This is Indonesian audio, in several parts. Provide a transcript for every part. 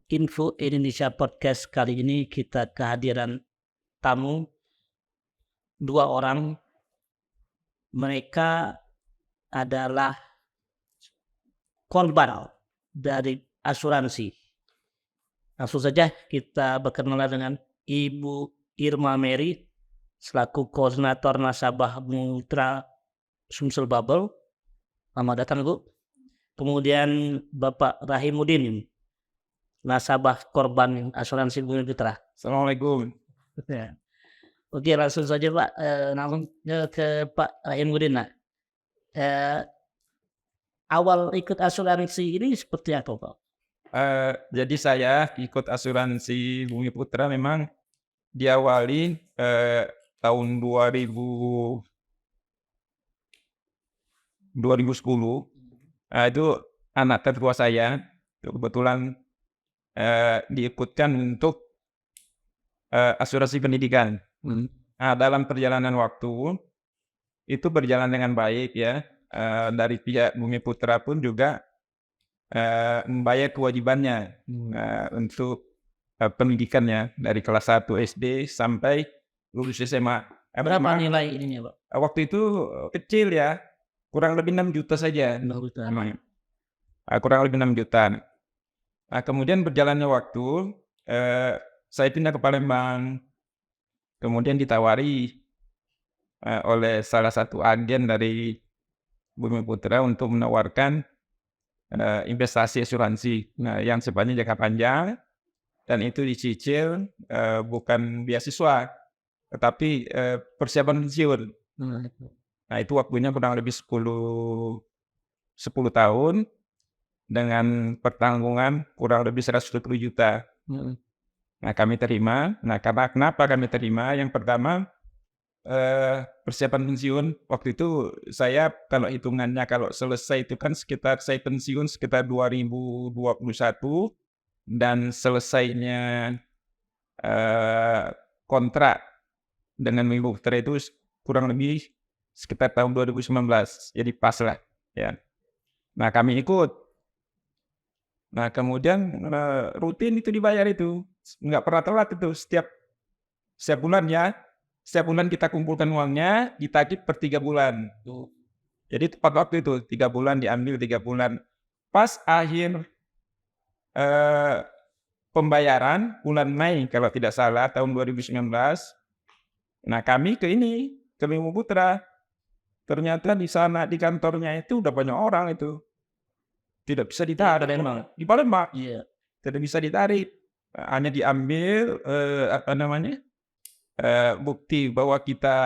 Info Indonesia Podcast kali ini kita kehadiran tamu 2 orang. Mereka adalah korban dari asuransi. Langsung saja kita berkenalan dengan Ibu Irma Mary selaku koordinator nasabah Mutra Sumsel Bubble. Selamat datang, Bu. Kemudian Bapak Rahimuddin, nasabah korban asuransi Bumi Putra. Assalamualaikum. Ya. Oke, langsung saja Pak, langsung ke Pak Rahimuddin. Awal ikut asuransi ini seperti apa, Pak? Jadi saya ikut asuransi Bumi Putra memang diawali tahun 2010. Itu anak tertua saya, itu kebetulan diikutkan untuk asuransi pendidikan. Nah, dalam perjalanan waktu itu berjalan dengan baik ya. Dari pihak Bumi Putra pun juga membayar kewajibannya untuk pendidikannya dari kelas 1 SD sampai lulus SMA. Berapa nilai ininya, Pak? Waktu itu kecil ya, kurang lebih 6 juta saja. Kurang lebih 6 juta. Nah, kemudian berjalannya waktu, saya pindah ke Palembang. Kemudian ditawari oleh salah satu agen dari Bumi Putra untuk menawarkan investasi asuransi, yang sifatnya jangka panjang dan itu dicicil, bukan beasiswa, tetapi persiapan pensiun. Nah, itu waktunya kurang lebih 10 tahun dengan pertanggungan kurang lebih 110 juta. Nah, kami terima. Nah, karena kenapa kami terima? Yang pertama, persiapan pensiun waktu itu saya kalau hitungannya kalau selesai itu kan sekitar saya pensiun sekitar 2021 dan selesainya kontrak dengan Bumi Putra itu kurang lebih sekitar tahun 2019, jadi pas lah ya. Nah, kami ikut. Nah, kemudian rutin itu dibayar itu, nggak pernah telat itu setiap bulan ya. Setiap bulan kita kumpulkan uangnya, ditagih per 3 bulan. Jadi tepat waktu itu, 3 bulan diambil 3 bulan. Pas akhir pembayaran bulan Mei kalau tidak salah tahun 2019, nah kami ke Bumi Putra. Ternyata di sana di kantornya itu udah banyak orang itu. Tidak bisa ditarik. Di Palembang. Iya. Tidak bisa ditarik. Hanya diambil bukti bahwa kita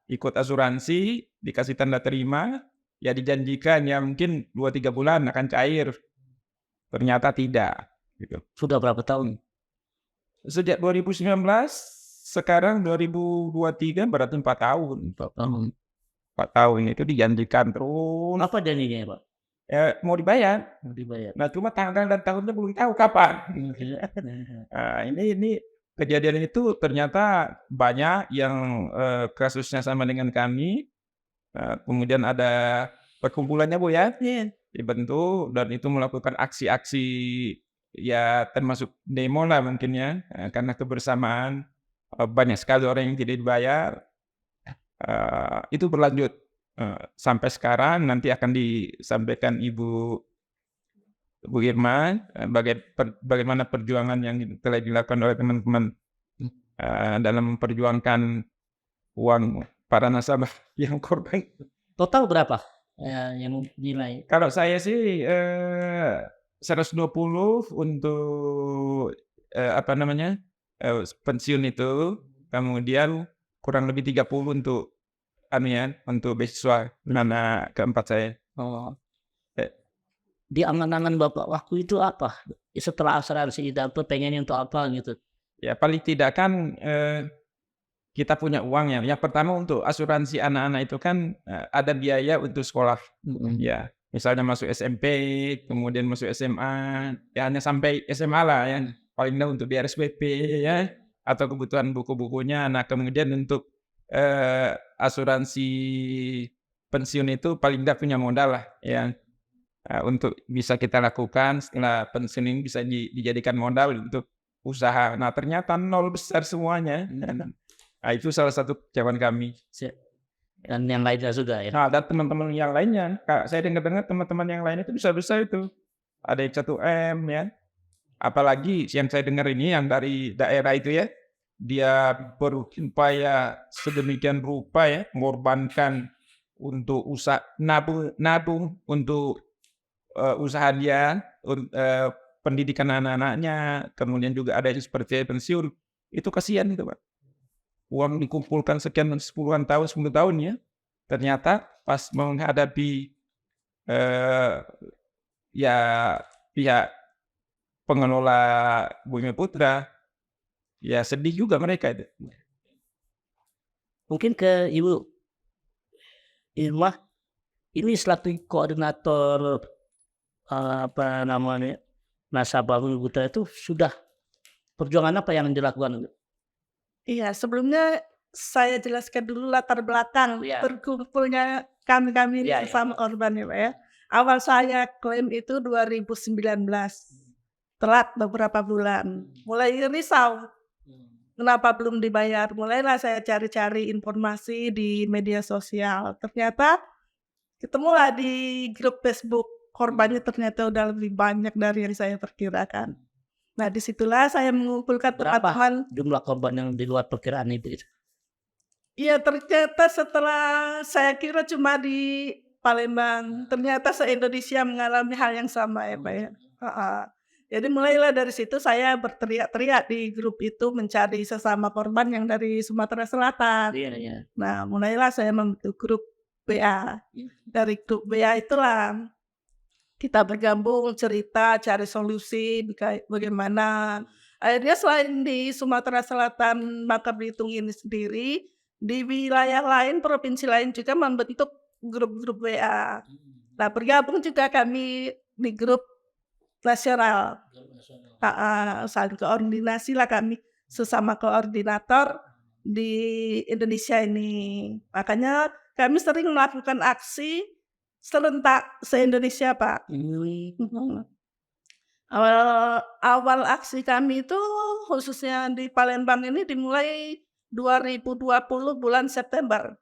ikut asuransi, dikasih tanda terima, ya dijanjikan ya mungkin 2-3 bulan akan cair. Ternyata tidak. Gitu. Sudah berapa tahun? Sejak 2019, sekarang 2023 berarti 4 tahun. 4 tahun itu dijanjikan terus. Apa janjinya, Pak? Mau dibayar. Nah, cuma tanggal dan tahunnya belum tahu kapan. Nah, ini kejadian itu ternyata banyak yang kasusnya sama dengan kami. Kemudian ada perkumpulannya, Bu ya, dibentuk dan itu melakukan aksi-aksi ya termasuk demo lah mungkin ya, karena kebersamaan banyak sekali orang yang tidak dibayar. Itu berlanjut sampai sekarang, nanti akan disampaikan Ibu Irma bagaimana perjuangan yang telah dilakukan oleh teman-teman dalam memperjuangkan uang para nasabah yang korban. Total berapa yang nilai? Kalau saya sih 120 untuk pensiun itu, kemudian kurang lebih 30 untuk untuk beasiswa anak keempat saya. Oh. Di angan-angan Bapak waktu itu apa? Setelah asuransi dapat pengennya untuk apa gitu? Ya paling tidak kan kita punya uang ya. Yang pertama untuk asuransi anak-anak itu kan ada biaya untuk sekolah. Ya, misalnya masuk SMP, kemudian masuk SMA, ya hanya sampai SMA lah ya. Paling tidak untuk biaya SPP ya, atau kebutuhan buku-bukunya. Nah, kemudian untuk asuransi pensiun itu paling tidak punya modal lah ya. untuk bisa kita lakukan setelah pensiun ini bisa dijadikan modal untuk usaha. Nah, ternyata nol besar semuanya. Nah, itu salah satu kecewaan kami. Dan yang lainnya juga ya. Nah, dan teman-teman yang lainnya, saya dengar-dengar teman-teman yang lain itu besar-besar itu. Ada yang 1M ya. Apalagi yang saya dengar ini yang dari daerah itu ya, dia berupaya sedemikian rupa ya, mengorbankan untuk usaha nabung untuk usaha dia, pendidikan anak-anaknya, kemudian juga ada yang seperti pensiun. Itu kasihan itu, Pak. Uang dikumpulkan sekian 10 tahun ya. Ternyata pas menghadapi ya pihak pengelola Bumi Putra, ya sedih juga mereka itu. Mungkin ke Ibu Irma, ini selaku koordinator nasabah Bumi Putra itu sudah perjuangan apa yang dilakukan? Iya, sebelumnya saya jelaskan dulu latar belakang berkumpulnya kami bersama korban ya Pak ya. Awal saya klaim itu 2019, telat beberapa bulan. Mulai risau, kenapa belum dibayar. Mulailah saya cari-cari informasi di media sosial. Ternyata ketemulah di grup Facebook, korbannya ternyata udah lebih banyak dari yang saya perkirakan. Nah, disitulah saya mengumpulkan teman-teman. Jumlah korban yang di luar perkiraan itu? Iya, ternyata setelah saya kira cuma di Palembang, ternyata se-Indonesia mengalami hal yang sama ya Pak ya. Jadi mulailah dari situ saya berteriak-teriak di grup itu mencari sesama korban yang dari Sumatera Selatan. Iya. Nah, mulailah saya membentuk grup WA. Dari grup WA itulah kita bergabung, cerita, cari solusi, bagaimana. Akhirnya selain di Sumatera Selatan, Bangka Belitung ini sendiri, di wilayah lain, provinsi lain juga membentuk grup-grup WA. Nah, bergabung juga kami di grup nasional. Saling koordinasi lah kami, sesama koordinator di Indonesia ini. Makanya kami sering melakukan aksi serentak se-Indonesia, Pak. Awal aksi kami itu khususnya di Palembang ini dimulai 2020 bulan September.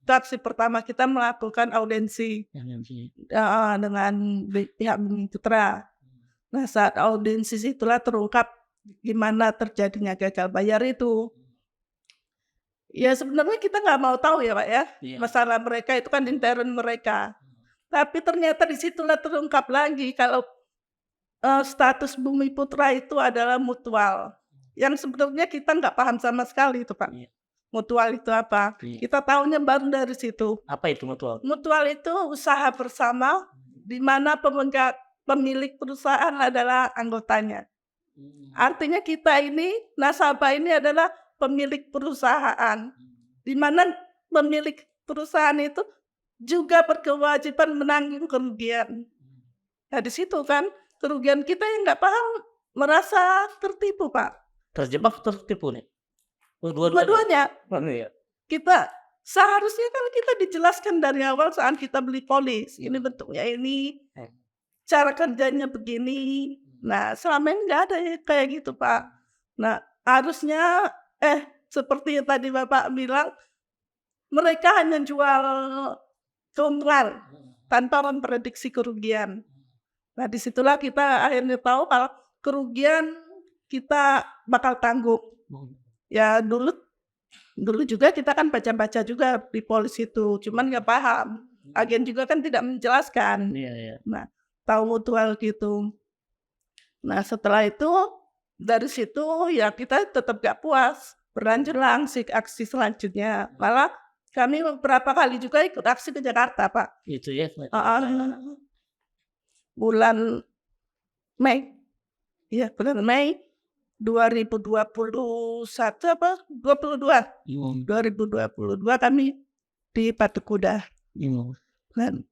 Itu aksi pertama kita melakukan audiensi dengan pihak Bumi Putra. Nah, saat audiensi itulah terungkap gimana terjadinya gagal bayar itu. Ya sebenarnya kita nggak mau tahu ya Pak ya, masalah mereka itu kan intern mereka. Tapi ternyata disitulah terungkap lagi kalau status Bumi Putra itu adalah mutual. Yang sebenarnya kita nggak paham sama sekali itu Pak. Mutual itu apa? Kita tahunya baru dari situ. Apa itu mutual? Mutual itu usaha bersama di mana pemilik perusahaan adalah anggotanya. Artinya kita ini, nasabah ini adalah pemilik perusahaan. Di mana pemilik perusahaan itu juga berkewajiban menanggung kerugian. Nah di situ kan kerugian kita yang nggak paham merasa tertipu Pak. Terjebak, tertipu nih? Dua-duanya. Kita seharusnya kan kita dijelaskan dari awal saat kita beli polis. Ini bentuknya ini, cara kerjanya begini. Nah selama ini nggak ada ya kayak gitu Pak. Nah harusnya seperti yang tadi Bapak bilang, mereka hanya jual keuntungan tanpa memprediksi kerugian. Nah disitulah kita akhirnya tahu kalau kerugian kita bakal tanggung. Ya dulu juga kita kan baca-baca juga di polis itu, cuman nggak paham. Agen juga kan tidak menjelaskan. Nah tahu mutual gitu. Nah setelah itu dari situ ya kita tetap gak puas, berlanjutlah aksi selanjutnya. Malah kami beberapa kali juga ikut aksi ke Jakarta Pak. Itu ya. Bulan Mei. Iya, bulan Mei 2021 apa? 2022 kami di Patung Kuda. Dan